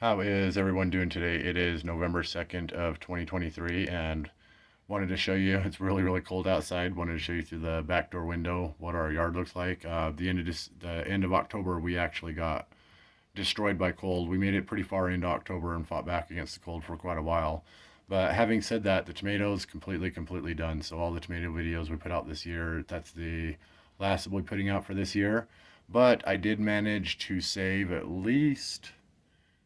How is everyone doing today? It is November 2nd of 2023 and wanted to show you, it's really cold outside. Wanted to show you through the back door window what our yard looks like. The end of October, we actually got destroyed by cold. We made it pretty far into October and fought back against the cold for quite a while. But having said that, the tomatoes completely done. So all the tomato videos we put out this year, that's the last we'll be putting out for this year. But I did manage to save at least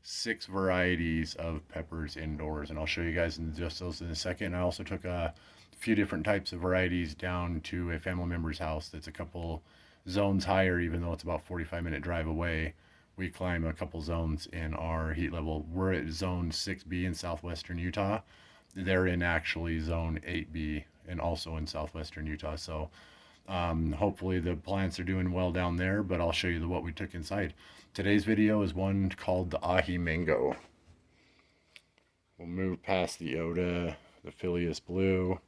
6 varieties of peppers indoors, and I'll show you guys in just those in a second. I also took a few different types of varieties down to a family member's house that's a couple zones higher, even though it's about 45-minute drive away. We climb a couple zones in our heat level. We're at zone 6B in southwestern Utah. They're in actually zone 8B and also in southwestern Utah. So hopefully the plants are doing well down there, but I'll show you what we took inside. Today's video is one called the Ahi Mango. We'll move past the Oda, the Phileas Blue.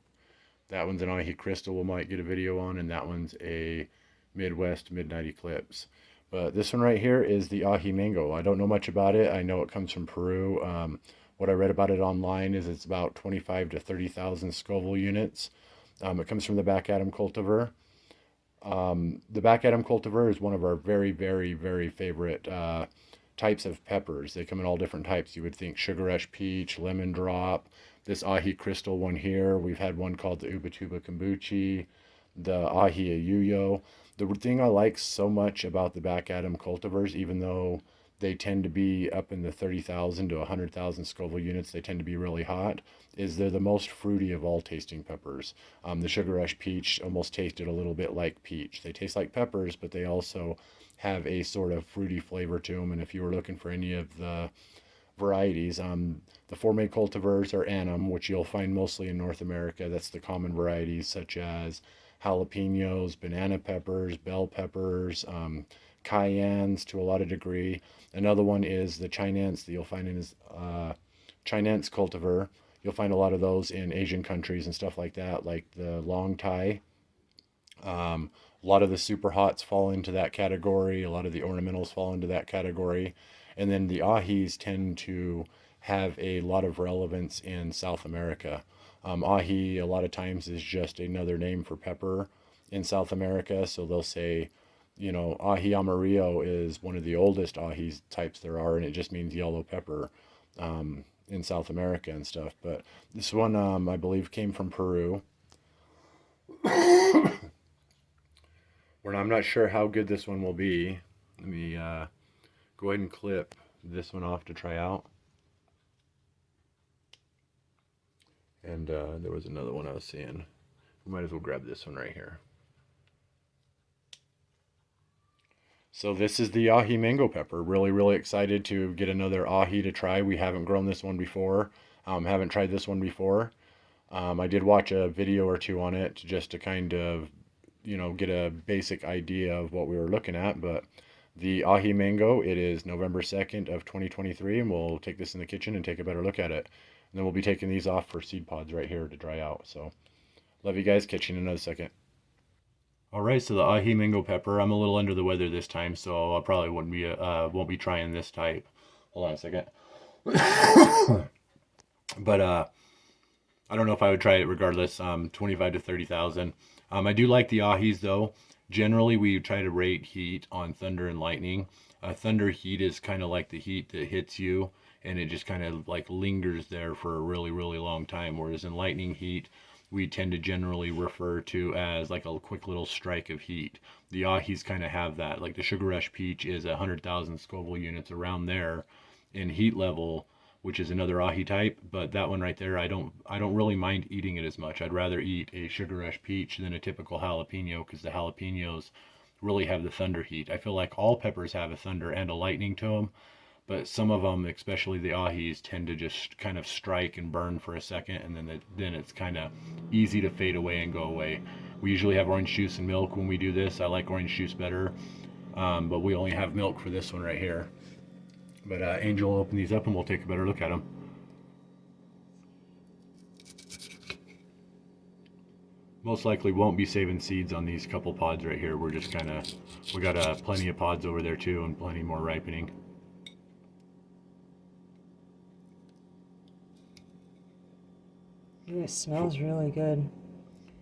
That one's an Ahi Crystal we might get a video on, and that one's a Midwest Midnight Eclipse. But this one right here is the Ahi Mango. I don't know much about it. I know it comes from Peru. What I read about it online is it's about 25 to 30,000 Scoville units. It comes from the Back Adam cultivar. The Back Adam cultivar is one of our very favorite types of peppers. They come in all different types. You would think Sugar Rush Peach, Lemon Drop, this Ahi Crystal one here. We've had one called the Ubatuba Kombuchi, the Ahi Ayuyo. The thing I like so much about the Back Adam cultivars, even though they tend to be up in the 30,000 to 100,000 Scoville units, they tend to be really hot, is they're the most fruity of all tasting peppers. The Sugar Rush Peach almost tasted a little bit like peach. They taste like peppers, but they also have a sort of fruity flavor to them. And if you were looking for any of the varieties, the four main cultivars are Annam, which you'll find mostly in North America. That's the common varieties such as jalapenos, banana peppers, bell peppers, cayennes to a lot of degree. Another one is the Chinense that you'll find in his Chinense cultivar. You'll find a lot of those in Asian countries and stuff like that, like the Long Thai. A lot of the super hots fall into that category. A lot of the ornamentals fall into that category. And then the Ahis tend to have a lot of relevance in South America. Ahi a lot of times is just another name for pepper in South America. So they'll say, you know, Ahi amarillo is one of the oldest ahi types there are, and it just means yellow pepper in South America and stuff. But this one, I believe, came from Peru. Where I'm not sure how good this one will be. Let me go ahead and clip this one off to try out. And there was another one I was seeing. We might as well grab this one right here. So this is the Ahi Mango Pepper. Really excited to get another Ahi to try. We haven't grown this one before. Haven't tried this one before. I did watch a video or two on it just to kind of, you know, get a basic idea of what we were looking at. But the Ahi Mango, it is November 2nd of 2023, and we'll take this in the kitchen and take a better look at it. And then we'll be taking these off for seed pods right here to dry out. So love you guys. Catch you in another second. All right, so the Ahi Mango Pepper. I'm a little under the weather this time, so I probably won't be trying this type. Hold on a second. But I don't know if I would try it regardless. 25 to 30,000. I do like the Ahis though. Generally, we try to rate heat on thunder and lightning. Thunder heat is kind of like the heat that hits you, and it just kind of like lingers there for a really long time. Whereas in lightning heat, we tend to generally refer to as like a quick little strike of heat. The Ahis kind of have that. Like the Sugar Rush Peach is 100,000 Scoville units around there in heat level, which is another Ahi type. But that one right there, I don't really mind eating it as much. I'd rather eat a Sugar Rush Peach than a typical jalapeno, because the jalapenos really have the thunder heat. I feel like all peppers have a thunder and a lightning to them, but some of them, especially the Ahis, tend to just kind of strike and burn for a second, and then it's kind of easy to fade away and go away. We usually have orange juice and milk when we do this. I like orange juice better, but we only have milk for this one right here. But Angel will open these up and we'll take a better look at them. Most likely won't be saving seeds on these couple pods right here. We're just kind of, we got plenty of pods over there too, and plenty more ripening. Ooh, it smells really good.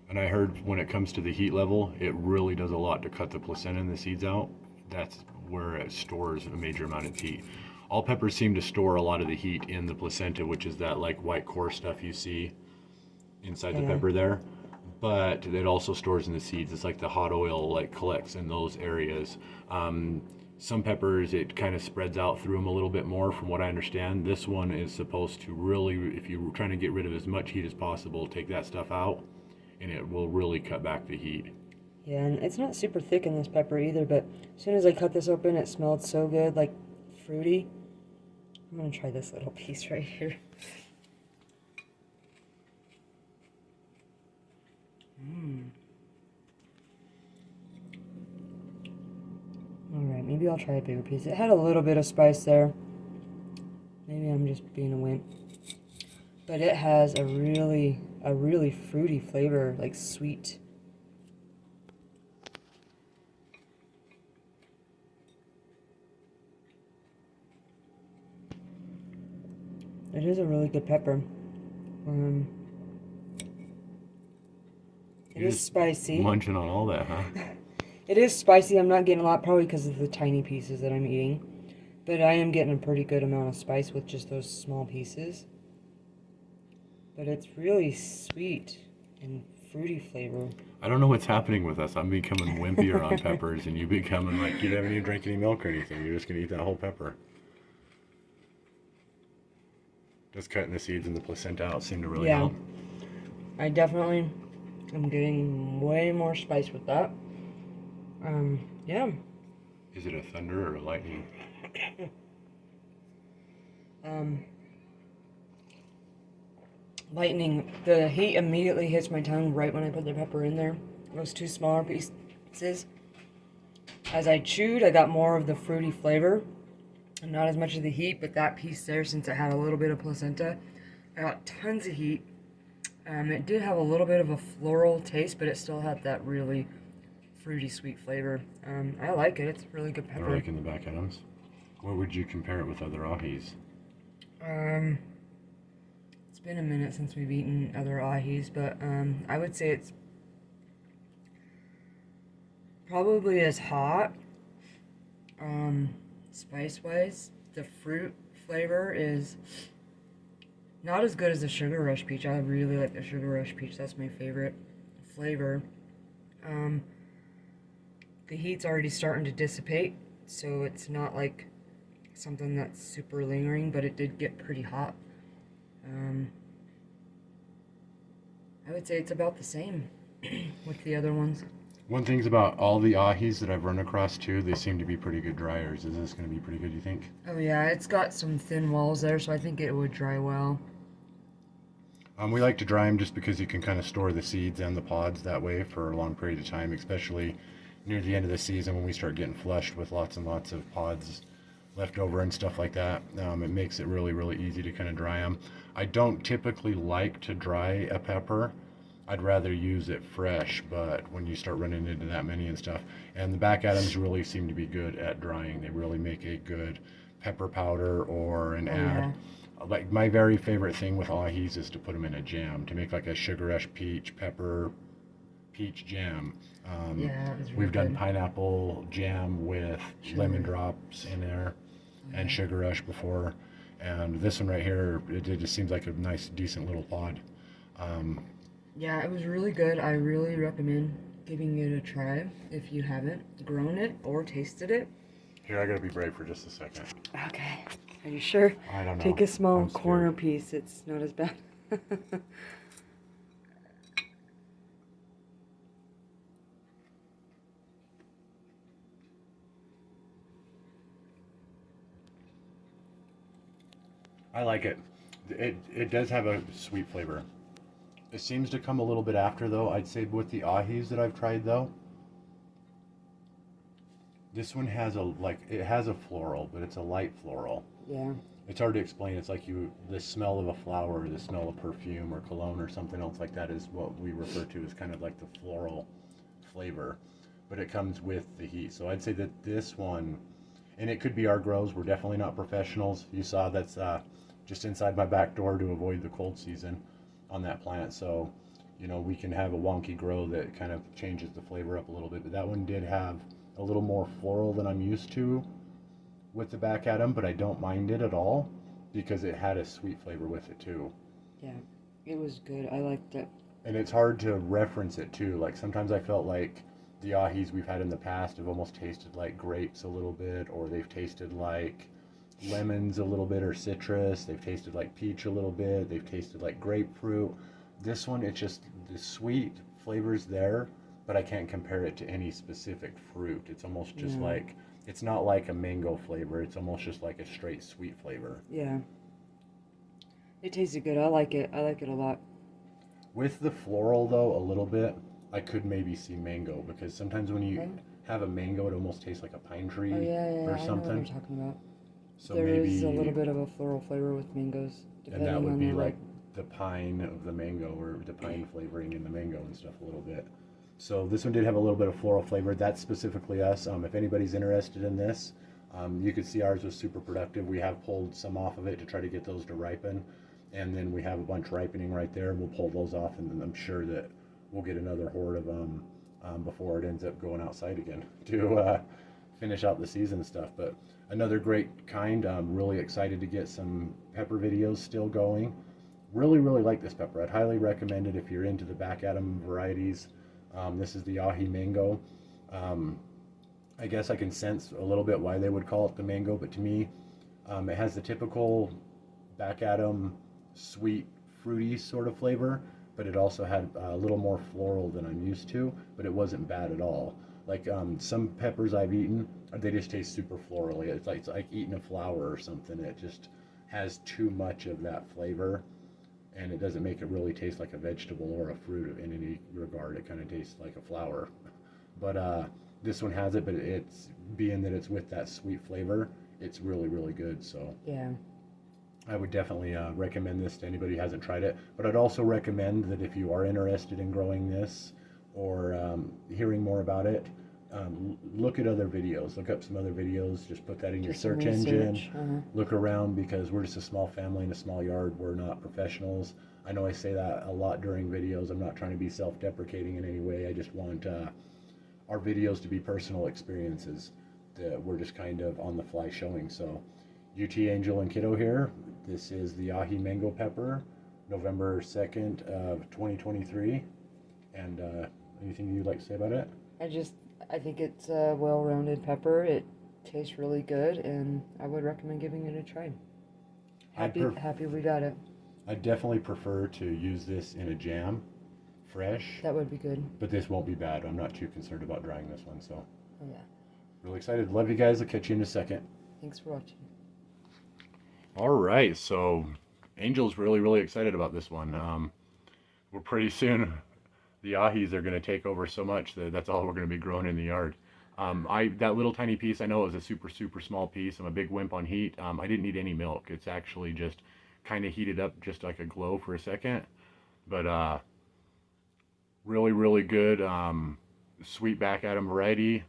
And I heard when it comes to the heat level, it really does a lot to cut the placenta and the seeds out. That's where it stores a major amount of heat. All peppers seem to store a lot of the heat in the placenta, which is that like white core stuff you see inside the Yeah. pepper there. But it also stores in the seeds. It's like the hot oil like collects in those areas. Some peppers it kind of spreads out through them a little bit more, from what I understand. This one is supposed to really, if you're trying to get rid of as much heat as possible, take that stuff out, and it will really cut back the heat. Yeah, and it's not super thick in this pepper either, but as soon as I cut this open, it smelled so good, like fruity. I'm gonna try this little piece right here. Mmm. Alright, maybe I'll try a bigger piece. It had a little bit of spice there. Maybe I'm just being a wimp. But it has a really fruity flavor, like sweet. It is a really good pepper. Um, it You're is just spicy. munching on all that, huh? It is spicy. I'm not getting a lot, probably because of the tiny pieces that I'm eating. But I am getting a pretty good amount of spice with just those small pieces. But it's really sweet and fruity flavor. I don't know what's happening with us. I'm becoming wimpier on peppers, and you becoming like you haven't even drank any milk or anything. You're just gonna eat that whole pepper. Just cutting the seeds and the placenta out seemed to really Yeah, help. I definitely am getting way more spice with that. Yeah. Is it a thunder or a lightning? Um, Lightning. The heat immediately hits my tongue right when I put the pepper in there. Those two smaller pieces. As I chewed, I got more of the fruity flavor and not as much of the heat, but that piece there, since it had a little bit of placenta, I got tons of heat. It did have a little bit of a floral taste, but it still had that really fruity sweet flavor. I like it. It's a really good They're pepper. like in the back items. What would you compare it with other ahis? It's been a minute since we've eaten other ahis, but I would say it's probably as hot. Spice wise, the fruit flavor is not as good as the Sugar Rush Peach. I really like the Sugar Rush Peach. That's my favorite flavor. The heat's already starting to dissipate, so it's not like something that's super lingering, but it did get pretty hot. I would say it's about the same with the other ones. One thing's about all the ahis that I've run across too, they seem to be pretty good dryers. Is this going to be pretty good, you think? Oh yeah, it's got some thin walls there, so I think it would dry well. We like to dry them just because you can kind of store the seeds and the pods that way for a long period of time, especially near the end of the season when we start getting flushed with lots and lots of pods left over and stuff like that. It makes it really, really easy to kind of dry them. I don't typically like to dry a pepper. I'd rather use it fresh, but when you start running into that many and stuff, and the back atoms really seem to be good at drying. They really make a good pepper powder or an Oh ad. yeah. Like my very favorite thing with ahis is to put them in a jam, to make like a sugar rush peach pepper peach jam. Yeah, it was really We've done good. pineapple jam with lemon Sugar. drops in there and Yeah. sugar rush before, and this one right here, it just seems like a nice, decent little pod. Um, Yeah, it was really good. I really recommend giving it a try if you haven't grown it or tasted it. Here, I gotta be brave for just a second. Okay. Are you sure? I don't know. Take a small I'm scared. corner piece. It's not as bad. I like it. It does have a sweet flavor. It seems to come a little bit after though. I'd say with the ahis that I've tried though, this one has it has a floral, but it's a light floral. Yeah. It's hard to explain. It's like the smell of a flower, the smell of perfume or cologne or something else like that is what we refer to as kind of like the floral flavor, but it comes with the heat. So I'd say that this one, and it could be our grows. We're definitely not professionals. You saw that's just inside my back door to avoid the cold season. on that plant. So, you know, we can have a wonky grow that kind of changes the flavor up a little bit. But that one did have a little more floral than I'm used to with the back atom, but I don't mind it at all because it had a sweet flavor with it too. Yeah, it was good. I liked it. And it's hard to reference it too. Like sometimes I felt like the ahis we've had in the past have almost tasted like grapes a little bit, or they've tasted like lemons a little bit, or citrus. They've tasted like peach a little bit. They've tasted like grapefruit. This one, it's just the sweet flavors there, but I can't compare it to any specific fruit. It's almost just like, it's not like a mango flavor. It's almost just like a straight sweet flavor. Yeah. It tasted good. I like it. I like it a lot. With the floral though, a little bit, I could maybe see mango, because sometimes when you have a mango, it almost tastes like a pine tree Oh, yeah, or I know something. what you're talking about. So There maybe, is a little bit of a floral flavor with mangoes, and depending that would on be the like the pine of the mango, or the pine flavoring in the mango and stuff a little bit. So this one did have a little bit of floral flavor. That's specifically us. If anybody's interested in this, you could see ours was super productive. We have pulled some off of it to try to get those to ripen. And then we have a bunch ripening right there. We'll pull those off, and then I'm sure that we'll get another horde of them before it ends up going outside again to finish out the season stuff. But another great kind. I'm really excited to get some pepper videos still going. Really, really like this pepper. I'd highly recommend it if you're into the back atom varieties. This is the ahi mango. I guess I can sense a little bit why they would call it the mango, but to me, it has the typical back atom sweet, fruity sort of flavor, but it also had a little more floral than I'm used to, but it wasn't bad at all. Like some peppers I've eaten, they just taste super florally. It's like eating a flower or something. It just has too much of that flavor, and it doesn't make it really taste like a vegetable or a fruit in any regard. It kind of tastes like a flower. But this one has it, but it's being that it's with that sweet flavor, it's really, really good. So Yeah. I would definitely recommend this to anybody who hasn't tried it. But I'd also recommend that if you are interested in growing this, or hearing more about it, look at other videos. Look up some other videos. Just put that in your Just some search engine. research. Look around, because we're just a small family in a small yard. We're not professionals. I know I say that a lot during videos. I'm not trying to be self-deprecating in any way. I just want our videos to be personal experiences that we're just kind of on the fly showing. So UT Angel and Kiddo here. This is the ahi mango pepper, November 2nd of 2023. And anything you'd like to say about it? I think it's a well-rounded pepper. It tastes really good, and I would recommend giving it a try. Happy we got it. I definitely prefer to use this in a jam, fresh, That would be good. but this won't be bad. I'm not too concerned about drying this one, so Oh, yeah. really excited. Love you guys. I'll catch you in a second. Thanks for watching. All right, so Angel's really, really excited about this one. We're pretty soon, the ahis are going to take over so much that that's all we're going to be growing in the yard. That little tiny piece, I know it was a super, super small piece. I'm a big wimp on heat. I didn't need any milk. It's actually just kind of heated up just like a glow for a second. But really, really good sweet back atom variety.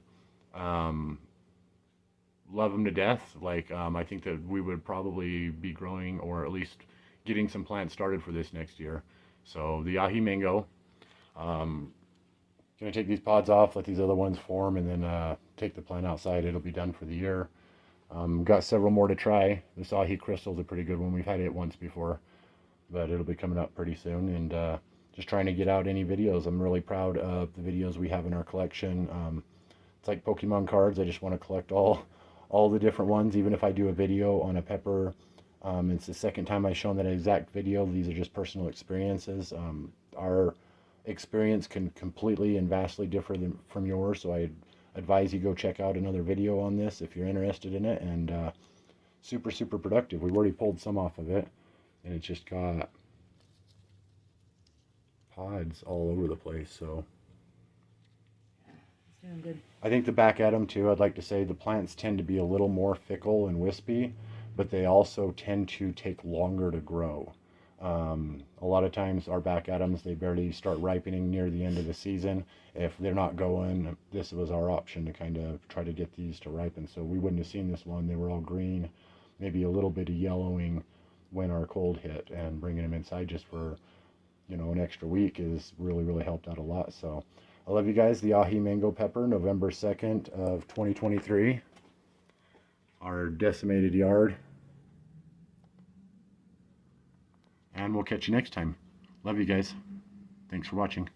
Love them to death. Like I think that we would probably be growing, or at least getting some plants started for this next year. So the ahi mango. Gonna take these pods off, let these other ones form, and then take the plant outside. It'll be done for the year. Got several more to try. This ahi crystal's a pretty good one. We've had it once before, but it'll be coming up pretty soon. And just trying to get out any videos. I'm really proud of the videos we have in our collection. It's like Pokemon cards. I just want to collect all the different ones. Even if I do a video on a pepper, it's the second time I've shown that exact video. These are just personal experiences. Our experience can completely and vastly differ from yours, so I advise you go check out another video on this if you're interested in it. And super, super productive. We've already pulled some off of it, and it's just got pods all over the place. So It's doing good. I think the back atom too, I'd like to say the plants tend to be a little more fickle and wispy, but they also tend to take longer to grow. A lot of times our back atoms, they barely start ripening near the end of the season. If they're not going, this was our option to kind of try to get these to ripen. So we wouldn't have seen this one. They were all green, maybe a little bit of yellowing when our cold hit, and bringing them inside just for an extra week is really helped out a lot. So I love you guys. The ahi mango pepper, November 2nd of 2023. Our decimated yard. And we'll catch you next time. Love you guys. Thanks for watching.